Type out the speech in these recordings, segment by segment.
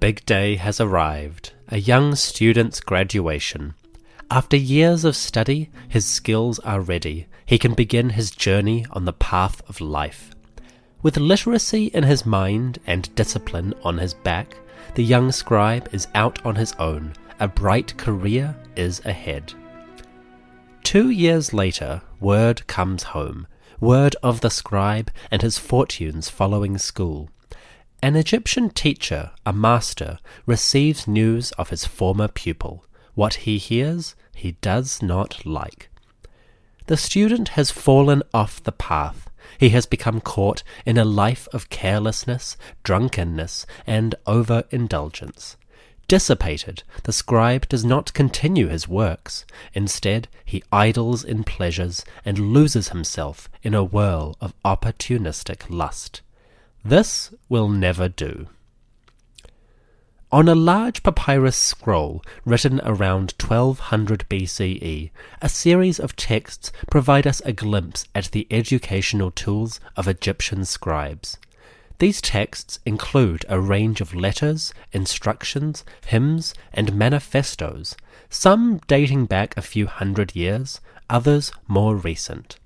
big day has arrived, a young student's graduation. After years of study, his skills are ready. He can begin his journey on the path of life. With literacy in his mind and discipline on his back, the young scribe is out on his own. A bright career is ahead. 2 years later, word comes home, word of the scribe and his fortunes following school. An Egyptian teacher, a master, receives news of his former pupil. What he hears, he does not like. The student has fallen off the path. He has become caught in a life of carelessness, drunkenness, and overindulgence. Dissipated, the scribe does not continue his works. Instead, he idles in pleasures and loses himself in a whirl of opportunistic lust. This will never do. On a large papyrus scroll written around 1200 BCE, a series of texts provide us a glimpse at the educational tools of Egyptian scribes. These texts include a range of letters, instructions, hymns, and manifestos, some dating back a few hundred years, others more recent.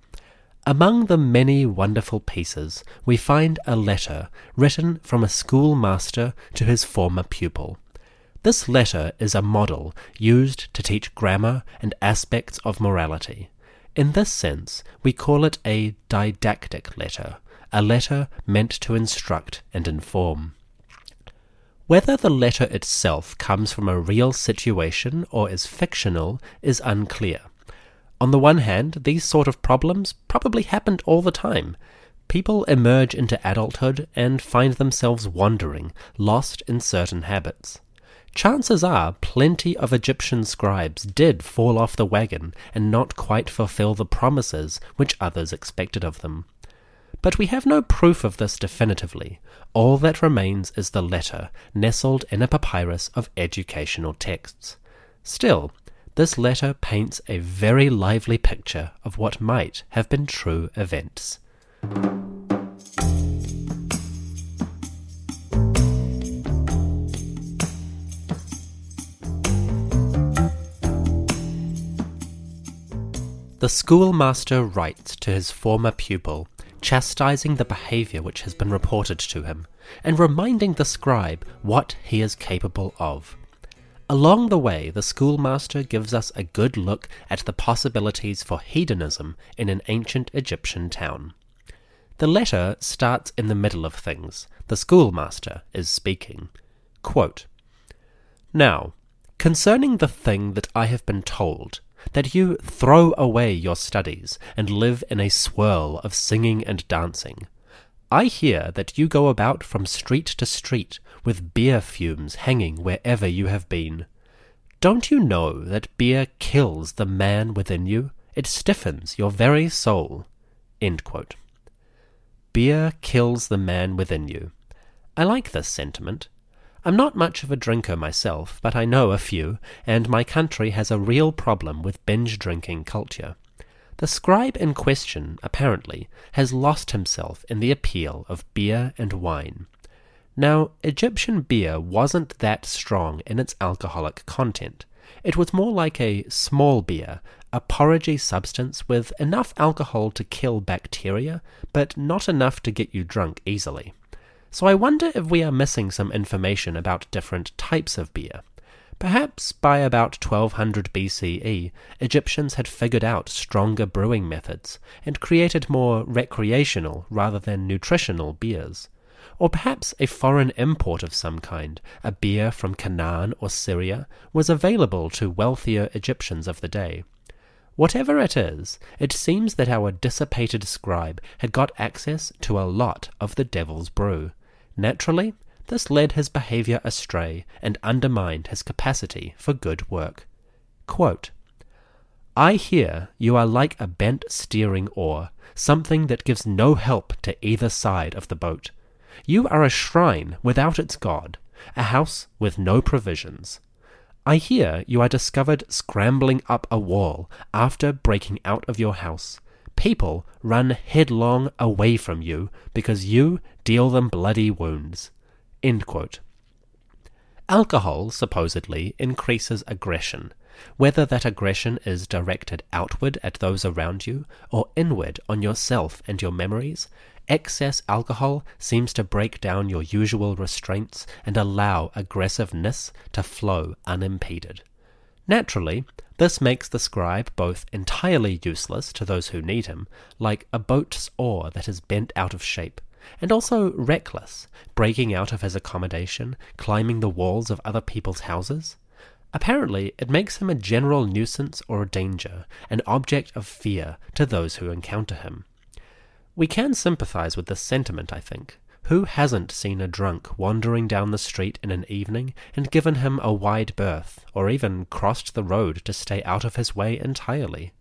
Among the many wonderful pieces, we find a letter written from a schoolmaster to his former pupil. This letter is a model used to teach grammar and aspects of morality. In this sense, we call it a didactic letter, a letter meant to instruct and inform. Whether the letter itself comes from a real situation or is fictional is unclear. On the one hand, these sort of problems probably happened all the time. People emerge into adulthood and find themselves wandering, lost in certain habits. Chances are plenty of Egyptian scribes did fall off the wagon and not quite fulfill the promises which others expected of them. But we have no proof of this definitively. All that remains is the letter, nestled in a papyrus of educational texts. Still, this letter paints a very lively picture of what might have been true events. The schoolmaster writes to his former pupil, chastising the behaviour which has been reported to him, and reminding the scribe what he is capable of. Along the way, the schoolmaster gives us a good look at the possibilities for hedonism in an ancient Egyptian town. The letter starts in the middle of things. The schoolmaster is speaking. Quote, "Now, concerning the thing that I have been told, that you throw away your studies and live in a swirl of singing and dancing, I hear that you go about from street to street with beer fumes hanging wherever you have been. Don't you know that beer kills the man within you? It stiffens your very soul." End quote. Beer kills the man within you. I like this sentiment. I'm not much of a drinker myself, but I know a few, and my country has a real problem with binge drinking culture. The scribe in question, apparently, has lost himself in the appeal of beer and wine. Now, Egyptian beer wasn't that strong in its alcoholic content. It was more like a small beer, a porridgey substance with enough alcohol to kill bacteria, but not enough to get you drunk easily. So I wonder if we are missing some information about different types of beer. Perhaps by about 1200 BCE, Egyptians had figured out stronger brewing methods and created more recreational rather than nutritional beers. Or perhaps a foreign import of some kind, a beer from Canaan or Syria, was available to wealthier Egyptians of the day. Whatever it is, it seems that our dissipated scribe had got access to a lot of the devil's brew. Naturally, this led his behaviour astray and undermined his capacity for good work. Quote, "I hear you are like a bent steering oar, something that gives no help to either side of the boat. You are a shrine without its god, a house with no provisions. I hear you are discovered scrambling up a wall after breaking out of your house. People run headlong away from you because you deal them bloody wounds." End quote. Alcohol supposedly increases aggression, whether that aggression is directed outward at those around you or inward on yourself and your memories. Excess alcohol seems to break down your usual restraints and allow aggressiveness to flow unimpeded. Naturally, this makes the scribe both entirely useless to those who need him, like a boat's oar that is bent out of shape, and also reckless, breaking out of his accommodation, climbing the walls of other people's houses. Apparently, it makes him a general nuisance or a danger, an object of fear to those who encounter him. We can sympathize with this sentiment, I think. Who hasn't seen a drunk wandering down the street in an evening and given him a wide berth, or even crossed the road to stay out of his way entirely?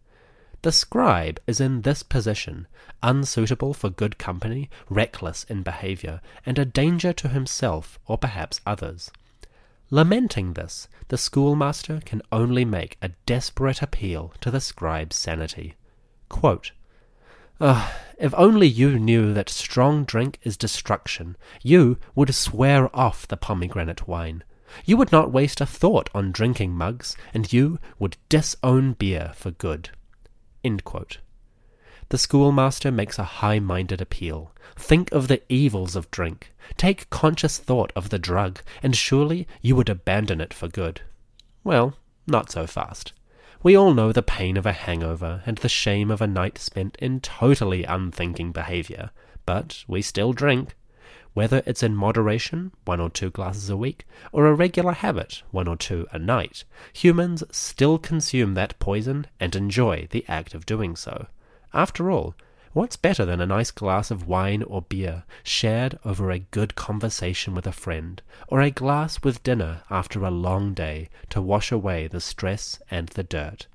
The scribe is in this position, unsuitable for good company, reckless in behaviour, and a danger to himself or perhaps others. Lamenting this, the schoolmaster can only make a desperate appeal to the scribe's sanity. Quote, if only you knew that strong drink is destruction, you would swear off the pomegranate wine. You would not waste a thought on drinking mugs, and you would disown beer for good. End quote. The schoolmaster makes a high-minded appeal. Think of the evils of drink. Take conscious thought of the drug, and surely you would abandon it for good. Well, not so fast. We all know the pain of a hangover and the shame of a night spent in totally unthinking behaviour, but we still drink. Whether it's in moderation, 1 or 2 glasses a week, or a regular habit, 1 or 2 a night, humans still consume that poison and enjoy the act of doing so. After all, what's better than a nice glass of wine or beer shared over a good conversation with a friend, or a glass with dinner after a long day to wash away the stress and the dirt?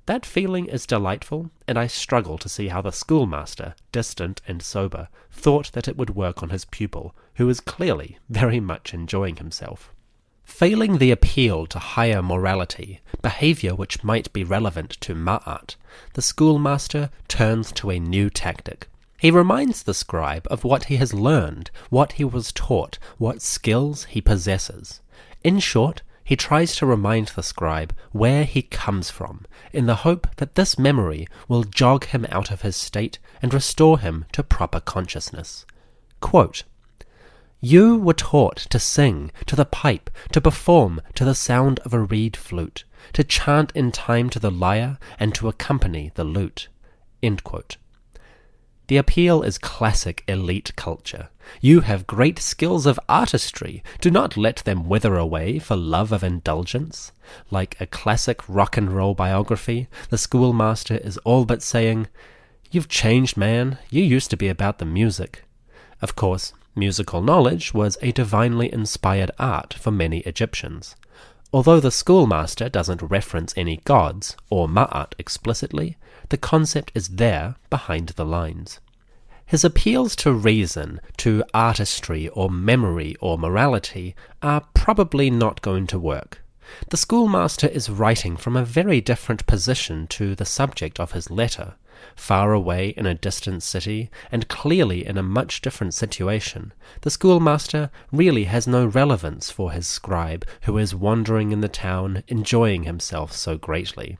That feeling is delightful, and I struggle to see how the schoolmaster, distant and sober, thought that it would work on his pupil, who is clearly very much enjoying himself. Failing the appeal to higher morality, behaviour which might be relevant to ma'at, the schoolmaster turns to a new tactic. He reminds the scribe of what he has learned, what he was taught, what skills he possesses. In short, he tries to remind the scribe where he comes from, in the hope that this memory will jog him out of his state and restore him to proper consciousness. Quote, you were taught to sing to the pipe, to perform to the sound of a reed flute, to chant in time to the lyre, and to accompany the lute. End quote. The appeal is classic elite culture. You have great skills of artistry. Do not let them wither away for love of indulgence. Like a classic rock and roll biography, the schoolmaster is all but saying, "You've changed, man. You used to be about the music." Of course, musical knowledge was a divinely inspired art for many Egyptians. Although the schoolmaster doesn't reference any gods or ma'at explicitly, the concept is there behind the lines. His appeals to reason, to artistry or memory or morality are probably not going to work. The schoolmaster is writing from a very different position to the subject of his letter, far away in a distant city and clearly in a much different situation. The schoolmaster really has no relevance for his scribe, who is wandering in the town, enjoying himself so greatly.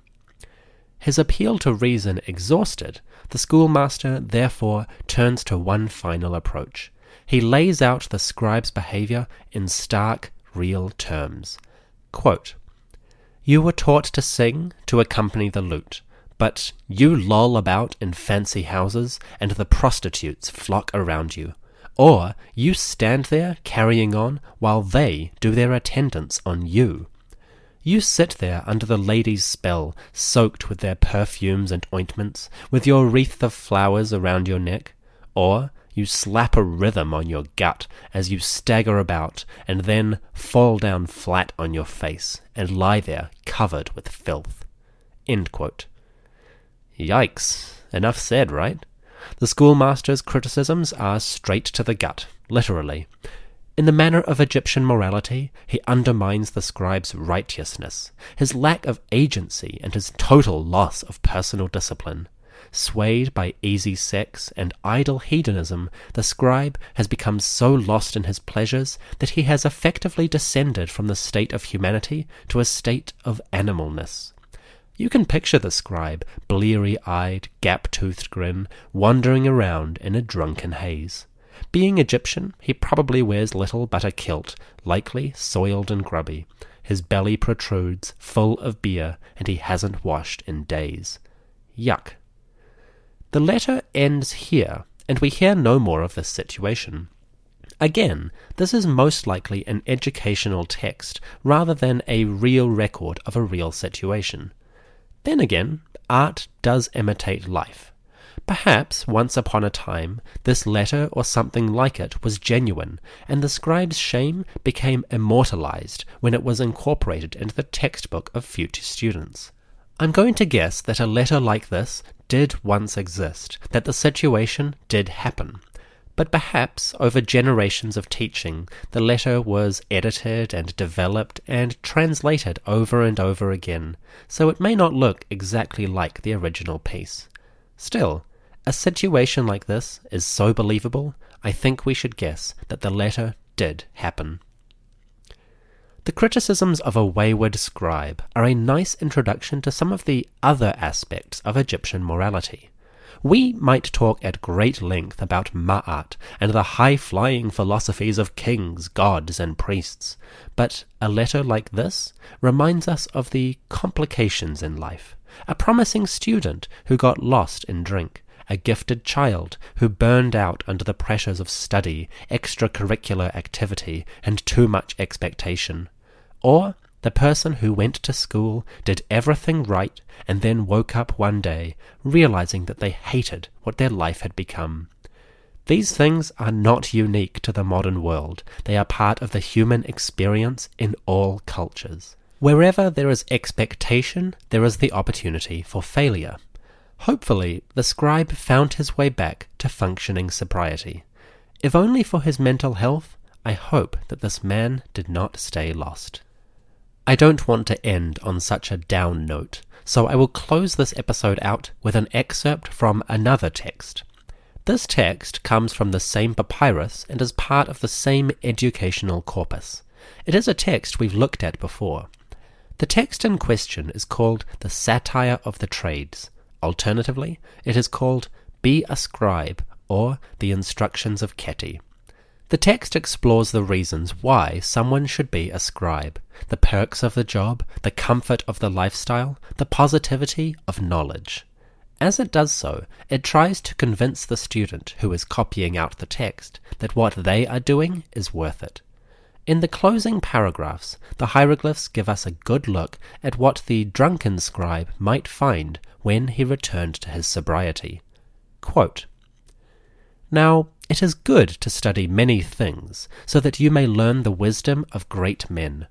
His appeal to reason exhausted, the schoolmaster therefore turns to one final approach. He lays out the scribe's behaviour in stark, real terms. Quote, you were taught to sing, to accompany the lute, but you loll about in fancy houses, and the prostitutes flock around you. Or you stand there carrying on while they do their attendance on you. You sit there under the ladies' spell, soaked with their perfumes and ointments, with your wreath of flowers around your neck, or you slap a rhythm on your gut as you stagger about, and then fall down flat on your face, and lie there covered with filth. End quote. Yikes. Enough said, right? The schoolmaster's criticisms are straight to the gut, literally. In the manner of Egyptian morality, he undermines the scribe's righteousness, his lack of agency, and his total loss of personal discipline. Swayed by easy sex and idle hedonism, the scribe has become so lost in his pleasures that he has effectively descended from the state of humanity to a state of animalness. You can picture the scribe, bleary-eyed, gap-toothed grin, wandering around in a drunken haze. Being Egyptian, he probably wears little but a kilt, likely soiled and grubby. His belly protrudes, full of beer, and he hasn't washed in days. Yuck. The letter ends here, and we hear no more of this situation. Again, this is most likely an educational text rather than a real record of a real situation. Then again, art does imitate life. Perhaps, once upon a time, this letter or something like it was genuine, and the scribe's shame became immortalized when it was incorporated into the textbook of future students. I'm going to guess that a letter like this did once exist, that the situation did happen. But perhaps, over generations of teaching, the letter was edited and developed and translated over and over again, so it may not look exactly like the original piece. Still, a situation like this is so believable, I think we should guess that the letter did happen. The criticisms of a wayward scribe are a nice introduction to some of the other aspects of Egyptian morality. We might talk at great length about Ma'at and the high-flying philosophies of kings, gods, and priests, but a letter like this reminds us of the complications in life. A promising student who got lost in drink, a gifted child who burned out under the pressures of study, extracurricular activity, and too much expectation, or the person who went to school, did everything right, and then woke up one day, realizing that they hated what their life had become. These things are not unique to the modern world. They are part of the human experience in all cultures. Wherever there is expectation, there is the opportunity for failure. Hopefully, the scribe found his way back to functioning sobriety. If only for his mental health, I hope that this man did not stay lost. I don't want to end on such a down note, so I will close this episode out with an excerpt from another text. This text comes from the same papyrus and is part of the same educational corpus. It is a text we've looked at before. The text in question is called the Satire of the Trades. Alternatively, it is called Be a Scribe, or the Instructions of Keti. The text explores the reasons why someone should be a scribe, the perks of the job, the comfort of the lifestyle, the positivity of knowledge. As it does so, it tries to convince the student who is copying out the text that what they are doing is worth it. In the closing paragraphs, the hieroglyphs give us a good look at what the drunken scribe might find when he returned to his sobriety. Quote, "Now, it is good to study many things, so that you may learn the wisdom of great men.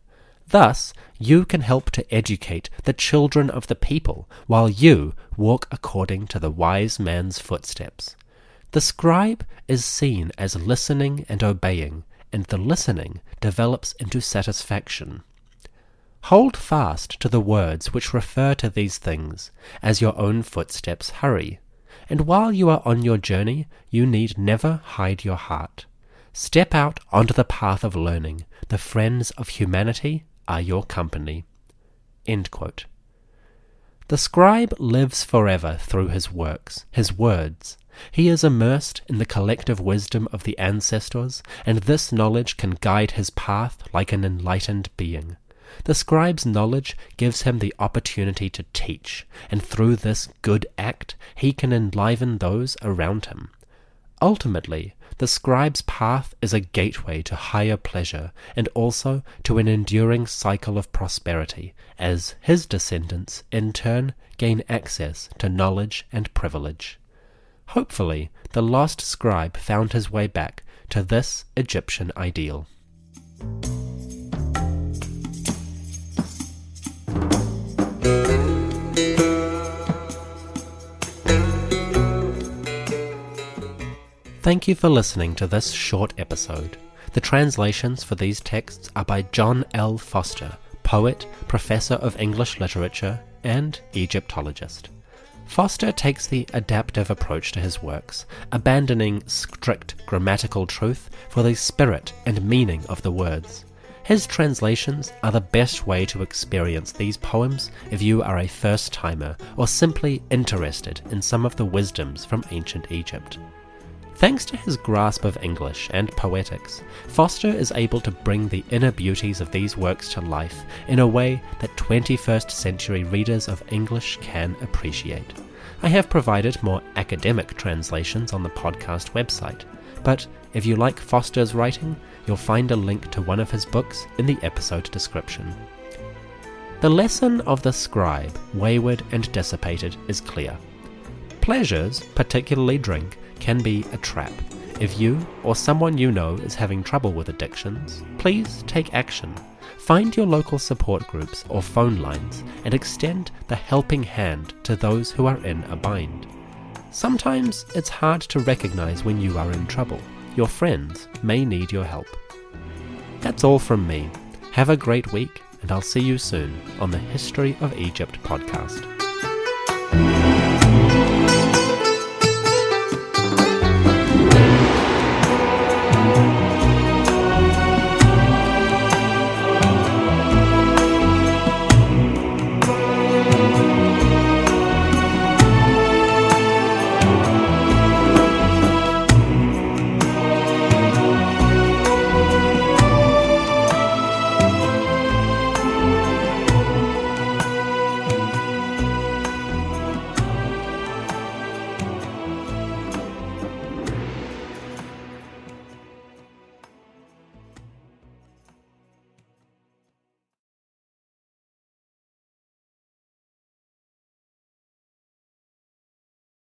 Thus, you can help to educate the children of the people, while you walk according to the wise man's footsteps. The scribe is seen as listening and obeying, and the listening develops into satisfaction. Hold fast to the words which refer to these things, as your own footsteps hurry. And while you are on your journey, you need never hide your heart. Step out onto the path of learning. The friends of humanity are your company." End quote. The scribe lives forever through his works, his words. He is immersed in the collective wisdom of the ancestors, and this knowledge can guide his path like an enlightened being. The scribe's knowledge gives him the opportunity to teach, and through this good act he can enliven those around him. Ultimately, the scribe's path is a gateway to higher pleasure, and also to an enduring cycle of prosperity, as his descendants, in turn, gain access to knowledge and privilege. Hopefully, the lost scribe found his way back to this Egyptian ideal. Thank you for listening to this short episode. The translations for these texts are by John L. Foster, poet, professor of English literature, and Egyptologist. Foster takes the adaptive approach to his works, abandoning strict grammatical truth for the spirit and meaning of the words. His translations are the best way to experience these poems if you are a first-timer or simply interested in some of the wisdoms from ancient Egypt. Thanks to his grasp of English and poetics, Foster is able to bring the inner beauties of these works to life in a way that 21st century readers of English can appreciate. I have provided more academic translations on the podcast website, but if you like Foster's writing, you'll find a link to one of his books in the episode description. The lesson of the scribe, wayward and dissipated, is clear. Pleasures, particularly drink, can be a trap. If you or someone you know is having trouble with addictions, please take action. Find your local support groups or phone lines and extend the helping hand to those who are in a bind. Sometimes it's hard to recognize when you are in trouble. Your friends may need your help. That's all from me. Have a great week, and I'll see you soon on the History of Egypt podcast.